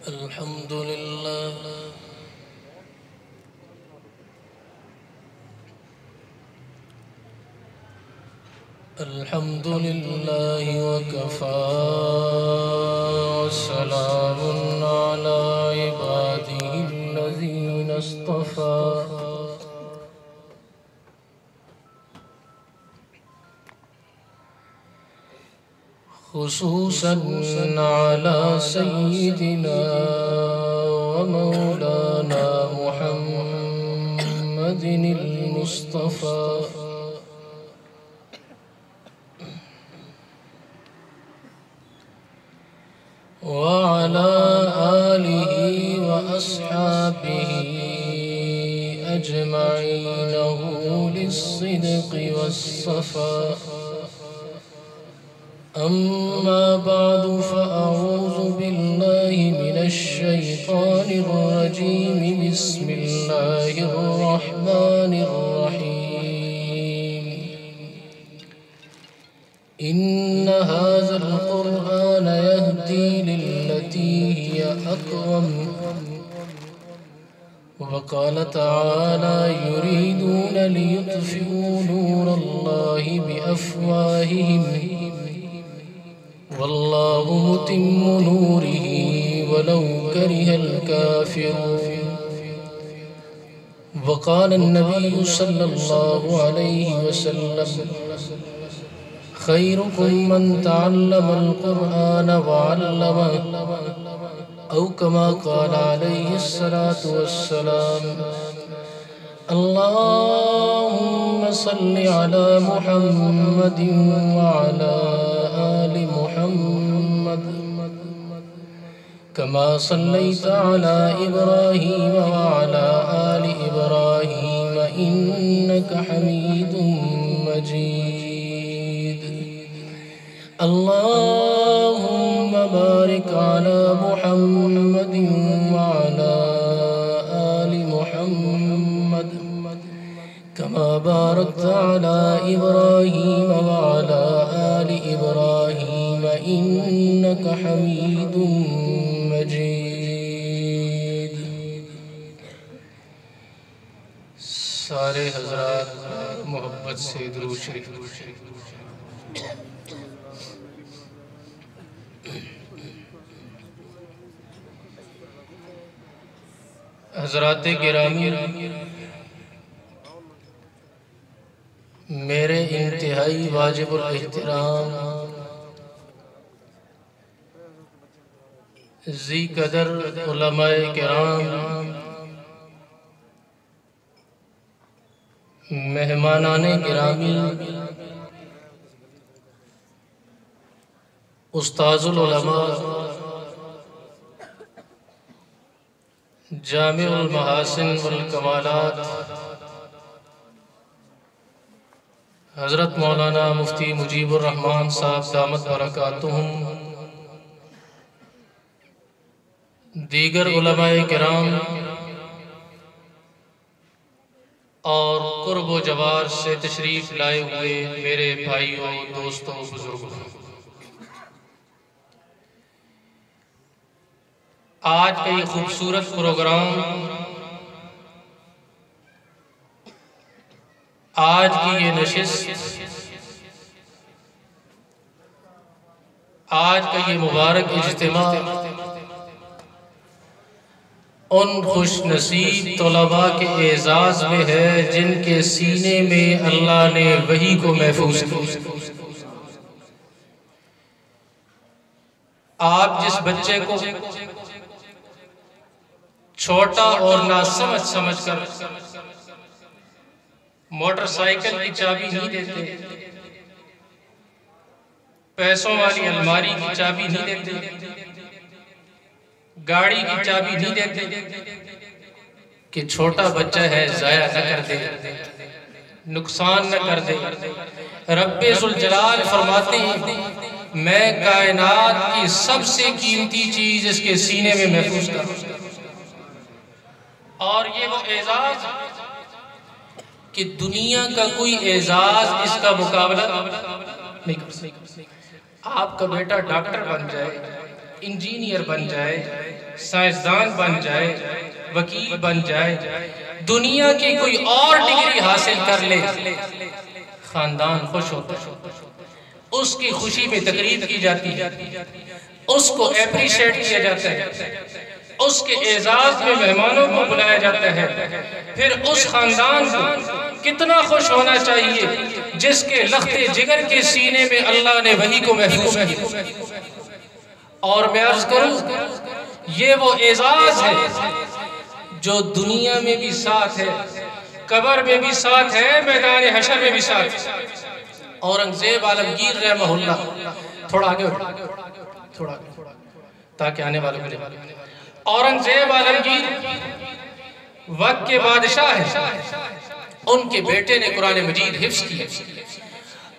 الحمد لله الحمد لله وكفى وسلام على عباده الذين اصطفى خصوصا على سيدنا ومولانا محمد المصطفى وعلى آله وأصحابه أجمعين أولي الصدق والصفاء. أما بعد فأعوذ بالله من الشيطان الرجيم. بسم الله الرحمن الرحيم. إن هذا القرآن يهدي للتي هي أقوم. وقال تعالى يريدون ليطفئوا نور الله بأفواههم والله متم نوره ولو كره الكافرون. وقال النبي صلى الله عليه وسلم خيركم من تعلم القرآن وعلمه أو كما قال عليه الصلاة والسلام. اللهم صل على محمد وعلى آل محمد كما صليت على إبراهيم وعلى آل إبراهيم إنك حميد مجيد. اللهم بارك على محمد وعلى آل محمد كما باركت على إبراهيم وعلى آل إبراهيم إنك حميد مجيد. سارے حضرات محبت سے درود شریف. حضرات گرامی، میرے انتہائی واجب الاحترام ذی قدر علماء کرام، مہمانان گرامی، استاذ العلماء، جامع المحاسن والکمالات حضرت مولانا مفتی مجیب الرحمن صاحب دامت برکاتہم، دیگر علماء کرام اور قرب و جوار سے تشریف لائے ہوئے میرے بھائیوں، دوستوں، بزرگوں، آج کا یہ خوبصورت پروگرام، آج کی یہ نشست، آج کا یہ مبارک اجتماع ان خوش نصیب طلباء کے اعزاز میں ہے جن کے سینے میں اللہ نے وحی کو محفوظ کیا. آپ جس بچے کو چھوٹا اور ناسمجھ سمجھ کر موٹر سائیکل کی چابی نہیں دیتے، پیسوں والی الماری کی چابی نہیں دیتے، گاڑی کی چابی نہیں دیتے کہ چھوٹا بچہ ہے ضائع نہ کر دے، نقصان نہ کر دے. رب ذوالجلال فرماتے ہیں میں کائنات کی سب سے قیمتی چیز اس کے سینے میں محفوظ کروں. اور یہ وہ اعزاز کہ دنیا کا کوئی اعزاز اس کا مقابلہ نہیں کر سکتا. آپ کا بیٹا ڈاکٹر بن جائے، انجینئر بن جائے، سائنسدان بن جائے، وکیل بن جائے، دنیا کی کوئی اور ڈگری حاصل کر لے، خاندان خوش ہوتا ہے، اس کی خوشی میں تقریب کی جاتی ہے، اس کو اپریشیٹ کیا جاتا ہے، اس کے اعزاز میں مہمانوں کو بلایا جاتا ہے۔ پھر اس خاندان کو کتنا خوش ہونا چاہیے جس کے لخت جگر کے سینے میں اللہ نے وحی کو محفوظ کیا۔ اور میں عرض کروں، یہ وہ اعزاز ہے جو دنیا میں بھی ساتھ ہے، قبر میں بھی ساتھ ہے، میدان حشر میں بھی ساتھ ہے۔ اورنگزیب عالمگیر رحمہ اللہ، تھوڑا آگے تھوڑا تاکہ آنے والوں کے لیے، اورنگزیب عالمگیر وقت کے بادشاہ ہیں، ان کے بیٹے نے قرآن مجید حفظ کیا۔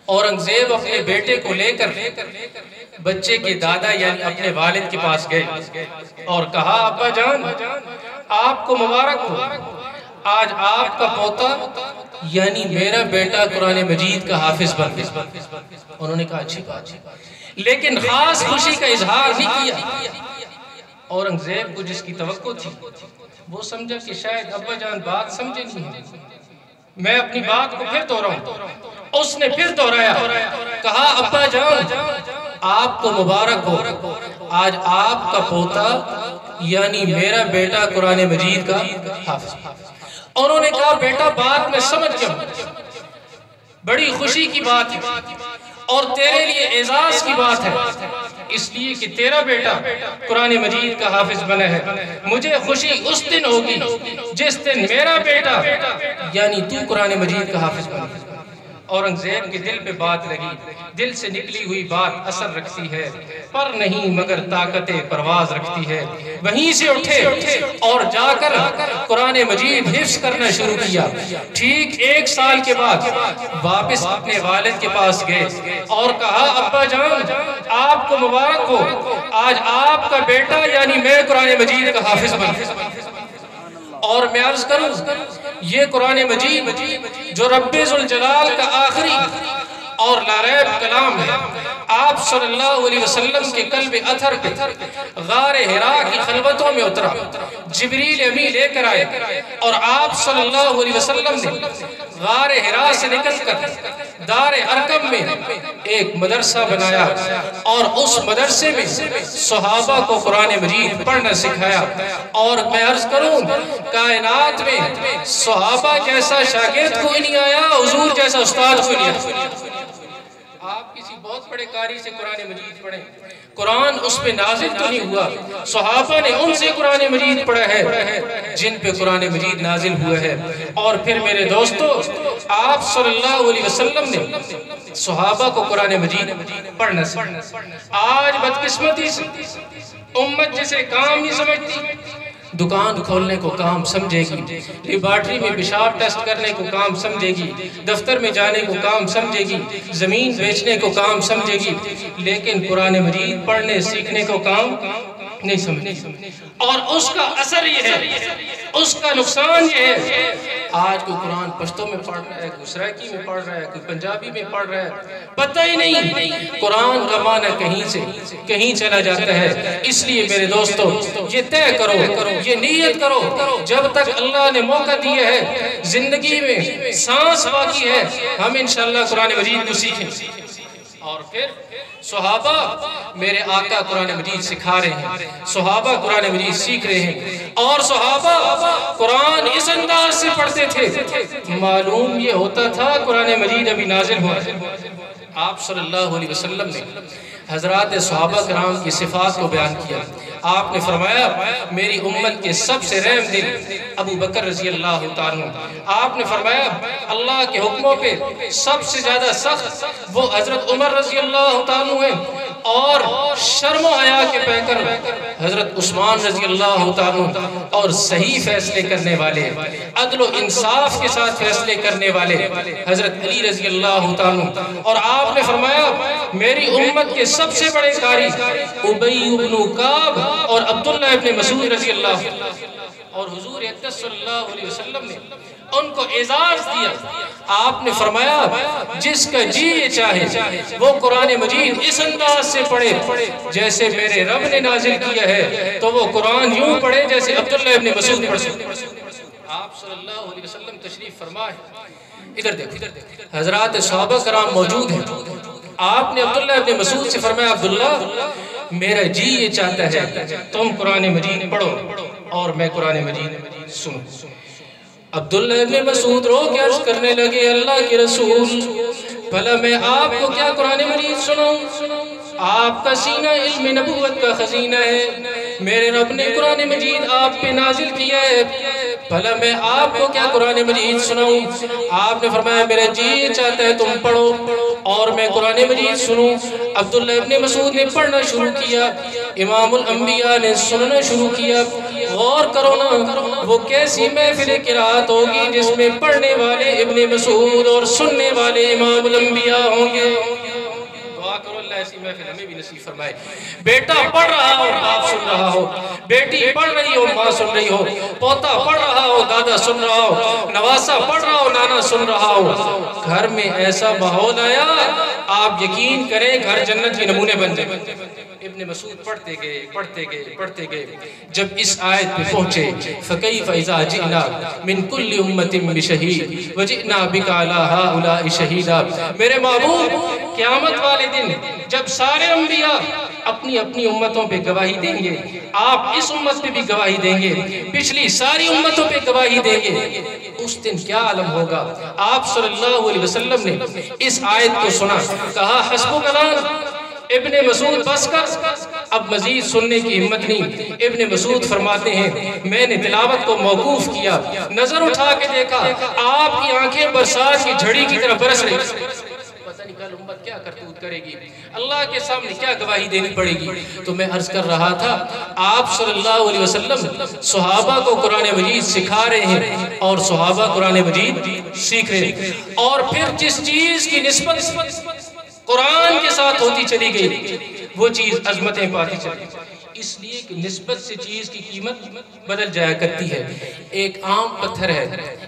اورنگزیب اپنے بیٹے کو لے کر بچے کے دادا یعنی اپنے والد کے پاس گئے اور کہا، ابا جان آپ کو مبارک ہو، آج آپ کا پوتا یعنی میرا بیٹا قرآن مجید کا حافظ بن گیا۔ انہوں نے کہا اچھی بات ہے، لیکن خاص خوشی کا اظہار نہیں کیا۔ اورنگزیب کو جس کی توقع تھی وہ سمجھا کہ شاید ابا جان بات سمجھے نہیں ہے، میں اپنی بات کو پھر دہراؤں۔ اس نے پھر دہرایا، کہا ابا جان آپ کو مبارک ہو، آج آپ کا پوتا یعنی میرا بیٹا قرآن مجید کا حافظ۔ انہوں نے کہا بیٹا بات میں سمجھ گیا، بڑی خوشی کی بات ہے اور تیرے لیے اعزاز کی بات ہے، اس لیے کہ تیرا بیٹا قرآن مجید کا حافظ بنا ہے۔ مجھے خوشی اس دن ہوگی جس دن میرا بیٹا یعنی تو قرآن مجید کا حافظ بنا ہے۔ اورنگزیب کے دل پہ بات لگی، دل سے نکلی ہوئی بات اثر رکھتی ہے، پر نہیں مگر طاقت پرواز رکھتی ہے۔ وہیں سے اٹھے اور جا کر قرآن مجید حفظ کرنا شروع کیا۔ ٹھیک 1 سال کے بعد واپس اپنے والد کے پاس گئے اور کہا ابا جان آپ کو مبارک ہو، آج آپ کا بیٹا یعنی میں قرآن مجید کا حافظ بنا۔ اور میں عرض کروں، یہ قرآن مجید جو رب ذوالجلال کا آخری اور لا ریب کلام ہے، آپ صلی اللہ علیہ وسلم کے قلب اطہر پہ غار حرا کی خلوتوں میں اترا، جبریل امی لے کر آئے اور آپ صلی اللہ علیہ وسلم نے غار حرا سے نکل کر دار ارقم میں ایک مدرسہ بنایا اور اس مدرسے میں صحابہ کو قرآن مجید پڑھنا سکھایا۔ اور میں عرض کروں، کائنات میں صحابہ جیسا شاگرد کوئی نہیں آیا، حضور جیسا استاد کوئی نہیں آیا۔ آپ کسی بہت بڑے قاری سے قرآن مجید پڑھیں، قرآن اس پہ نازل تو نہیں ہوا، صحابہ نے ان سے قرآن مجید پڑھا ہے جن پہ قرآن مجید نازل ہوا ہے۔ اور پھر میرے دوستو، آپ صلی اللہ علیہ وسلم نے صحابہ کو قرآن مجید پڑھنا سکھایا۔ آج بدقسمتی سے امت جسے کام نہیں سمجھتی، دکان کھولنے کو کام سمجھے گی، لیبارٹری میں پیشاب ٹیسٹ کرنے کو کام سمجھے گی، دفتر میں جانے کو کام سمجھے گی، زمین بیچنے کو کام سمجھے گی، لیکن قرآن مجید پڑھنے سیکھنے کو کام نہیں سمجھے۔ اور اس کا اثر یہ ہے، اس کا نقصان یہ ہے، آج کوئی قرآن پشتوں میں پڑھ رہا ہے، کوئی سرائکی میں پڑھ رہا ہے، کوئی پنجابی میں پڑھ رہا ہے، پتہ ہی نہیں قرآن کا معنی کہیں سے کہیں چلا جاتا ہے۔ اس لیے میرے دوستو، یہ طے کرو، یہ نیت کرو، جب تک اللہ نے موقع دیا ہے، زندگی میں سانس باقی ہے، ہم انشاءاللہ قرآن مجید کو سیکھیں۔ اور پھر صحابہ میرے آقا قرآن مجید سکھا رہے ہیں، صحابہ قرآن مجید سیکھ رہے ہیں، اور صحابہ قرآن اس انداز سے پڑھتے تھے، معلوم یہ ہوتا تھا قرآن مجید ابھی نازل ہوا ہے۔ آپ صلی اللہ علیہ وسلم نے حضرات صحابہ کرام کی صفات کو بیان کیا۔ آپ نے فرمایا میری امت کے سب سے رحم دل ابو بکر رضی اللہ تعالیٰ عنہ۔ آپ نے فرمایا اللہ کے حکموں پہ سب سے زیادہ سخت وہ حضرت عمر رضی اللہ تعالیٰ عنہ ہیں، اور شرم و حیا کے پیکر حضرت عثمان رضی اللہ تعالیٰ عنہ، اور صحیح فیصلے کرنے والے، عدل و انصاف کے ساتھ فیصلے کرنے والے حضرت علی رضی اللہ تعالیٰ عنہ۔ اور آپ نے فرمایا میری امت کے سب سے بڑے قاری ابی بن کعب اور عبداللہ ابن مسعود رضی اللہ عنہ۔ اور حضور اقدس صلی اللہ علیہ وسلم نے ان کو اعزاز دیا. آپ نے فرمایا جس کا جی یہ چاہے وہ قرآن مجید اس انداز سے پڑھے جیسے میرے رب نے نازل کیا ہے، تو وہ قرآن یوں پڑھے جیسے عبداللہ ابن مسعود پڑھ سکتے. آپ صلی اللہ علیہ وسلم تشریف فرمائے. ادھر دیکھو حضرات صحابہ کرام موجود ہیں. آپ نے عبداللہ ابن مسعود سے فرمایا عبداللہ میرا جی یہ چاہتا ہے تم قرآن مجید پڑھو اور میں قرآن مجید سنوں. عبداللہ ابن مسعود رو کے عرض کرنے لگے اللہ کے رسول بھلا میں آپ کو کیا قرآن مجید سناؤں؟ آپ کا سینہ علم نبوت کا خزینہ ہے، میرے رب نے قرآن مجید آپ پہ نازل کیا ہے، بھلا میں آپ کو کیا قرآن مجید سناؤں؟ آپ نے فرمایا میرا جی یہ چاہتا ہے تم پڑھو اور میں قرآن مجید سنوں. عبداللہ ابن مسعود نے پڑھنا شروع کیا، امام الانبیاء نے سننا شروع کیا. غور کرو نا وہ کیسی محفل قرات ہوگی جس میں پڑھنے والے ابن مسعود اور سننے والے امام الانبیاء ہوں گے. دعا کرو اللہ ایسی محفل ہمیں بھی نصیب فرمائے. بیٹا پڑھ رہا ہو باپ سن رہا ہو، بیٹی پڑھ رہی ہو ماں سن رہی ہو، پوتا پڑھ رہا ہو دادا سن رہا ہو، نواسا پڑھ رہا ہو نانا سن رہا ہو. گھر میں ایسا ماحول آیا آپ یقین کریں گھر جنت کے نمونے بن جائے. ابن مسعود پڑھتے گئے جب اس آیت پہ پہنچے فَكَيْفَ إِذَا جِئْنَا مِن كُلِّ أُمَّةٍ بِشَهِيدٍ وَجِئْنَا بِكَ عَلَى هَؤُلَاءِ شَهِيدًا. میرے محبوب قیامت والے دن جب سارے انبیاء اپنی اپنی امتوں پہ گواہی دیں گے، آپ اس امت پہ بھی گواہی دیں گے، پچھلی ساری امتوں پہ گواہی دیں گے، اس دن کیا عالم ہوگا. آپ صلی اللہ علیہ وسلم نے اس آیت کو سنا، کہا حسبک الآن. ابن مسعود بس کر اب مزید سننے کی ہمت نہیں. ابن مسعود فرماتے ہیں میں نے تلاوت کو موقوف کیا، نظر اٹھا کے دیکھا آپ کی آنکھیں برسات کی جھڑی کی طرح برس رہی. پتہ نہیں کل امت کیا کرتوت کرے گی، اللہ کے سامنے کیا گواہی دینی پڑے گی. تو میں عرض کر رہا تھا آپ صلی اللہ علیہ وسلم صحابہ کو قرآن مجید سکھا رہے ہیں اور صحابہ قرآن مجید سیکھ رہے ہیں. اور پھر جس چیز کی نسبت قرآن کے ساتھ ہوتی چلی گئی وہ چیز عظمتیں پاتی چلی. اس لیے کہ نسبت سے چیز کی قیمت بدل جایا کرتی ہے. ایک عام پتھر ہے،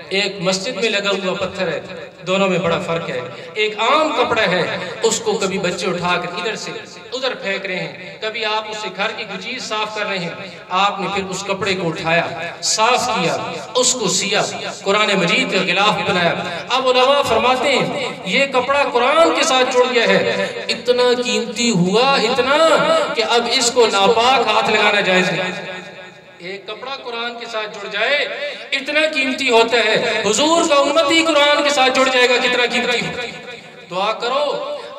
ایک مسجد میں لگا ہوا پتھر ہے، دونوں میں بڑا فرق ہے. ایک عام کپڑا ہے، اس کو کبھی بچے اٹھا کر ادھر سے ادھر پھینک رہے ہیں، کبھی آپ اس سے گھر کی کوئی چیز صاف کر رہے ہیں، آپ نے پھر اس کپڑے کو اٹھایا، صاف کیا، اس کو سیا، قرآن مجید کا غلاف بنایا. اب علماء فرماتے ہیں یہ کپڑا قرآن کے ساتھ جڑ گیا ہے، اتنا قیمتی ہوا اتنا کہ اب اس کو ناپاک ہاتھ لگانا جائز نہیں. ایک کپڑا قرآن کے ساتھ جڑ جائے اتنا قیمتی ہوتا ہے، حضور کا امتی قرآن کے ساتھ جڑ جائے گا کتنا قیمتی ہوتا ہے. دعا کرو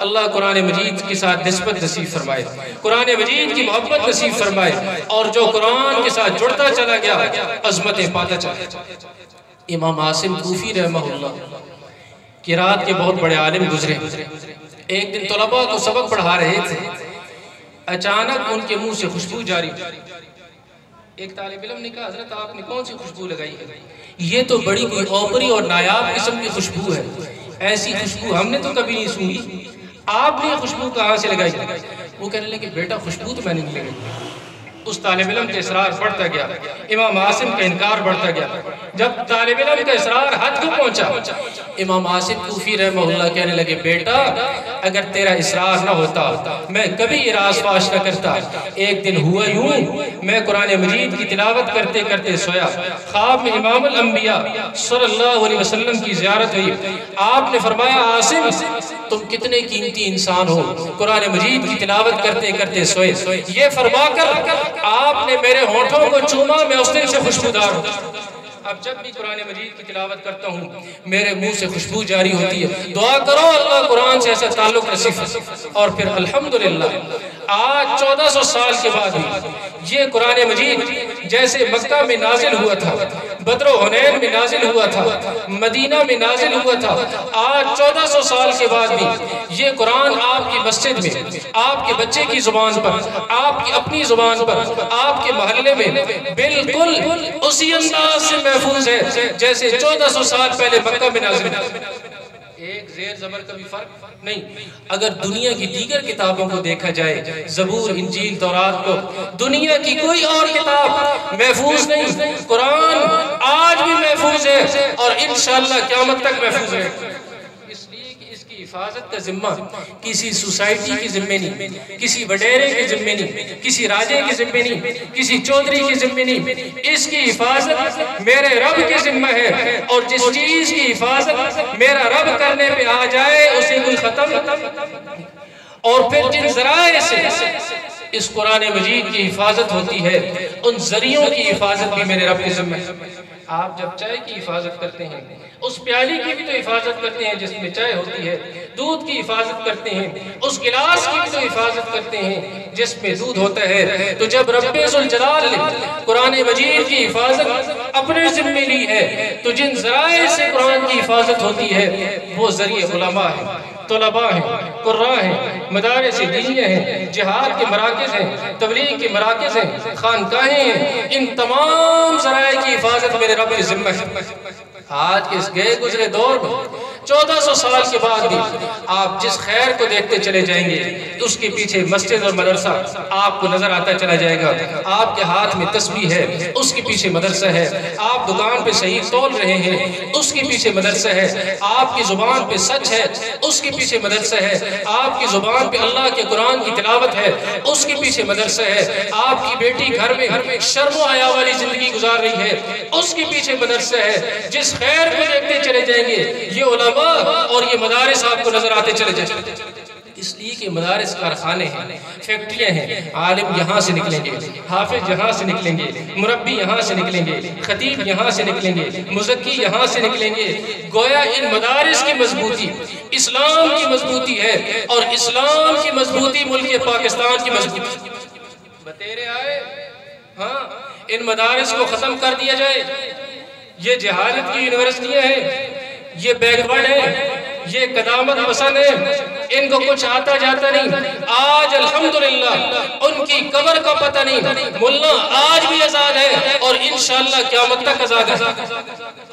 اللہ قرآن مجید کے ساتھ نسبت نصیب فرمائے، قرآن مجید کی محبت نصیب فرمائے، اور جو قرآن کے ساتھ جڑتا چلا گیا عظمتیں پاتا چلا. امام عاصم کوفی رحمہ اللہ قرات کے بہت بڑے عالم گزرے. ایک دن طلباء کو سبق پڑھا رہے تھے، اچانک ان کے منہ سے خوشبو جاری. ایک طالب علم نے کہا حضرت آپ نے کون سی خوشبو لگائی ہے؟ یہ تو بڑی کوئی اوپری اور نایاب قسم کی خوشبو ہے، ایسی خوشبو ہم نے تو کبھی نہیں سنی، آپ نے یہ خوشبو کہاں سے لگائی؟ وہ کہنے لگے بیٹا خوشبو تو میں نے نہیں لگائی. اس طالب علم کا اصرار بڑھتا گیا، امام عاصم کا انکار بڑھتا گیا. جب طالب علم کا اصرار حد کو پہنچا، امام عاصم کوفی رحمہ اللہ کہنے لگے بیٹا اگر تیرا اصرار نہ ہوتا میں کبھی یہ راز فاش نہ کرتا. ایک دن ہوا یوں میں قرآن مجید کی تلاوت کرتے کرتے سویا، خواب میں امام الانبیاء صلی اللہ علیہ وسلم کی زیارت ہوئی. آپ نے فرمایا عاصم تم کتنے قیمتی انسان ہو، قرآن مجید کی تلاوت کرتے کرتے سوئے. یہ فرما کر آپ نے میرے ہونٹوں کو چوما، میں اس دن سے خوشبودار ہوں. اب جب بھی قرآن مجید کی تلاوت کرتا ہوں میرے منہ سے خوشبو جاری ہوتی ہے. دعا کرو اللہ قرآن سے ایسا تعلق نصیب. اور پھر الحمدللہ آج 1400 سال کے بعد یہ قرآن مجید جیسے مکہ میں نازل ہوا تھا، بدر و حنین میں نازل ہوا تھا، مدینہ میں نازل ہوا تھا، آج 1400 سال کے بعد بھی یہ قرآن آپ کی مسجد میں، آپ کے بچے کی زبان پر، آپ کی اپنی زبان پر، آپ کے محلے میں بالکل اسی انداز سے محفوظ ہے جیسے 1400 سال پہلے مکہ میں نازل ہوا. ایک زیر زبر کا بھی فرق نہیں۔ اگر دنیا کی دیگر کتابوں کو دیکھا جائے، زبور، انجیل، تورات کو، دنیا کی کوئی اور کتاب محفوظ نہیں، قرآن آج بھی محفوظ ہے اور انشاءاللہ قیامت تک محفوظ ہے۔ اس لیے کہ اس کی حفاظت کا ذمہ کسی سوسائٹی کے ذمہ نہیں، کسی وڈیرے کے ذمہ نہیں، کسی راجے کے ذمہ نہیں، کسی چودھری کے ذمہ نہیں، اس کی حفاظت میرے رب کے ذمہ ہے، اور جس چیز کی حفاظت میرا رب کرنے پہ آ جائے اسے کوئی ختم۔ اور پھر جن ذرائع سے اس قرآن مجید کی حفاظت ہوتی ہے، ان ذریعوں کی حفاظت بھی میرے رب کے ذمہ ہے۔ آپ جب چائے کی حفاظت کرتے ہیں، اس پیالی کی بھی تو حفاظت کرتے ہیں جس میں چائے ہوتی ہے، دودھ کی حفاظت کرتے ہیں، اس گلاس کی بھی تو حفاظت کرتے ہیں جس میں دودھ ہوتا ہے۔ تو جب رب ذوالجلال نے قرآن مجید کی حفاظت اپنے ذمہ لی ہے، تو جن ذرائع سے قرآن کی حفاظت ہوتی ہے وہ ذریعے علماء ہیں، طلباء ہیں، قراء ہیں، مدارس دینیہ ہیں، جہاد کے مراکز ہیں، تبلیغ کے مراکز ہیں، خانقاہیں ہیں، ان تمام ذرائع کی حفاظت میرے رب کے ذمہ ہے۔ آج کے اس گئے گزرے دور میں 1400 سال کے بعد بھی آپ جس خیر کو دیکھتے چلے جائیں گے، اس کے پیچھے مسجد اور مدرسہ آپ کو نظر آتا چلا جائے گا۔ آپ کے ہاتھ میں تسبیح ہے، اس کے پیچھے مدرسہ ہے۔ آپ دکان پہ صحیح تول رہے ہیں، اس کے پیچھے مدرسہ ہے۔ آپ کی زبان پہ سچ ہے، اس کے پیچھے مدرسہ ہے۔ آپ کی زبان پہ اللہ کے قرآن کی تلاوت ہے، اس کے پیچھے مدرسہ ہے۔ آپ کی بیٹی گھر میں شرم و حیا والی زندگی گزار رہی ہے، اس کے پیچھے مدرسہ ہے۔ جس خیر کو دیکھتے چلے جائیں گے، یہ علماء اور یہ مدارس آپ کو نظر آتے چلے جائیں گے۔ اس لیے کہ مدارس کارخانے ہیں، فیکٹریاں ہیں۔ عالم یہاں سے نکلیں گے، حافظ یہاں سے نکلیں گے، مربی یہاں سے نکلیں گے، خطیب یہاں سے نکلیں گے، مزکی یہاں سے نکلیں گے۔ گویا ان مدارس کی مضبوطی اسلام کی مضبوطی ہے، اور اسلام کی مضبوطی ملک پاکستان کی مضبوطی۔ بتیرے آئے ہاں، ان مدارس کو ختم کر دیا جائے۔ یہ جہالت کی یونیورسٹیاں ہیں، یہ بیکورڈ ہیں، یہ قدامت پسند ہیں، ان کو کچھ آتا جاتا نہیں۔ آج الحمدللہ ان کی قبر کا پتہ نہیں، ملا آج بھی آزاد ہے اور انشاءاللہ قیامت تک آزاد ہے۔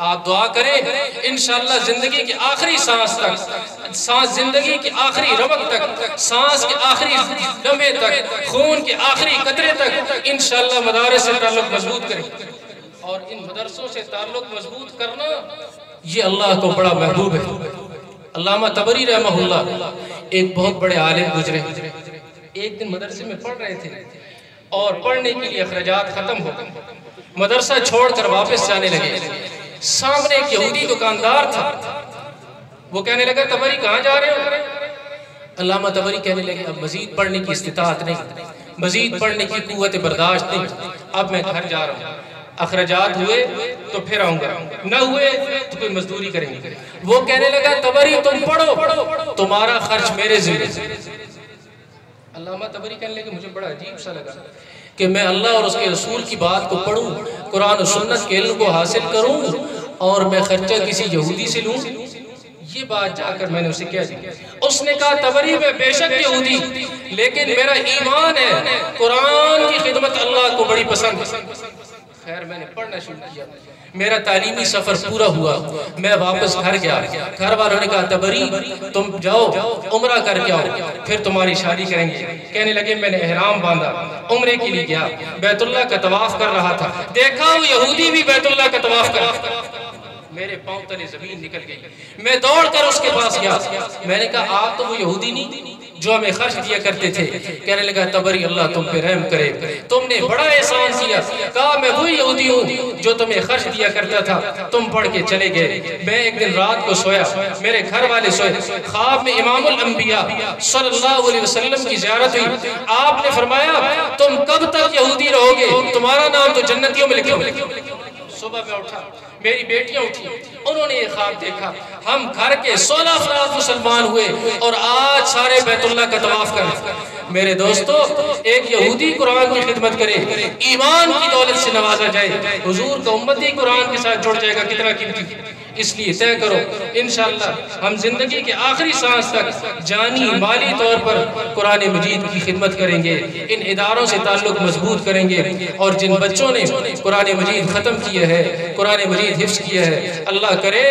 آپ دعا کریں انشاءاللہ زندگی کی آخری سانس تک، زندگی کی آخری رمق تک، سانس کے آخری لمحے تک، خون کے آخری قطرے تک انشاءاللہ مدارس سے تعلق مضبوط کریں۔ اور ان مدرسوں سے تعلق مضبوط کرنا یہ اللہ کو بڑا محبوب ہے۔ علامہ طبری رحمہ اللہ ایک بہت بڑے عالم گزرے، ایک دن مدرسے میں پڑھ رہے تھے اور پڑھنے کے لیے اخراجات ختم ہو گئے، مدرسہ چھوڑ کر واپس جانے لگے۔ سامنے ایک یہودی دکاندار تھا، وہ کہنے لگا طبری کہاں جا رہے ہو؟ علامہ طبری کہنے لگے اب مزید پڑھنے کی استطاعت نہیں، مزید پڑھنے کی قوت برداشت نہیں، اب میں گھر جا رہا ہوں۔ اخراجات ہوئے تو پھر آؤں گا، نہ ہوئے تو کوئی مزدوری کریں گے۔ وہ کہنے لگا طبری تم پڑھو، تمہارا خرچ میرے ذمہ۔ علامہ طبری کہنے لگے مجھے بڑا عجیب سا لگا کہ میں اللہ اور اس کے رسول کی بات کو پڑھوں، قرآن و سنت کے علم کو حاصل کروں، اور میں خرچہ کسی یہودی سے لوں۔ یہ بات جا کر میں نے اسے کہہ دی۔ اس نے کہا طبری میں بے شک یہودی، لیکن میرا ایمان ہے، قرآن کی خدمت اللہ کو بڑی پسند ہے۔ خیر میں نے پڑھنا شروع کیا، میرا تعلیمی سفر پورا ہوا، میں واپس گھر گیا۔ گھر والوں نے کہا طبری تم جاؤ عمرہ کر کے آؤ، پھر تمہاری شادی کریں گے۔ کہنے لگے میں نے احرام باندھا، عمرے کے لیے گیا، بیت اللہ کا طواف کر رہا تھا، دیکھا وہ یہودی بھی بیت اللہ کا طواف کر رہا تھا۔ میرے پاؤں تلے زمین نکل گئی، میں دوڑ کر اس کے پاس گیا، میں نے کہا آپ تو وہ یہودی نہیں جو ہمیں خرچ دیا کرتے تھے؟ کہنے لگا طبری اللہ تم پہ رحم کرے، تم نے بڑا احسان کیا۔ کہا میں وہی یہودی ہوں جو تمہیں خرچ دیا کرتا تھا، تم پڑھ کے چلے گئے۔ میں ایک دن رات کو سویا، میرے گھر والے سوئے، خواب میں امام الانبیاء صلی اللہ علیہ وسلم کی زیارت ہوئی۔ آپ نے فرمایا تم کب تک یہودی رہو گے، تمہارا نام تو جنتیوں میں لکھو۔ صبح میں اٹھا، میری بیٹیاں اٹھی، انہوں نے یہ خواب دیکھا، ہم گھر کے 16 افراد مسلمان ہوئے اور آج سارے بیت اللہ کا طواف کریں۔ میرے دوستو ایک یہودی قرآن کی خدمت کرے، ایمان کی دولت سے نوازا جائے، حضور کا امتی قرآن کے ساتھ جڑ جائے گا، کتنا قیمتی۔ اس لیے طے کرو انشاءاللہ ہم زندگی کے آخری سانس تک جانی مالی طور پر قرآن مجید کی خدمت کریں گے، ان اداروں سے تعلق مضبوط کریں گے، اور جن بچوں نے قرآن مجید ختم کیا ہے، قرآن مجید حفظ کیا ہے، اللہ کرے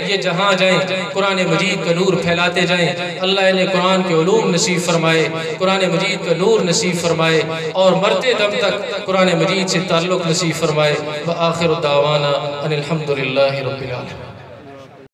یہ جہاں جائیں قرآن مجید کا نور پھیلاتے جائیں، اللہ انہیں قرآن کے علوم نصیب فرمائے، قرآن مجید کا نور نصیب فرمائے، اور مرتے دم تک قرآن مجید سے تعلق نصیب فرمائے۔ وآخر دعوانا ان الحمدللہ رب العالمین۔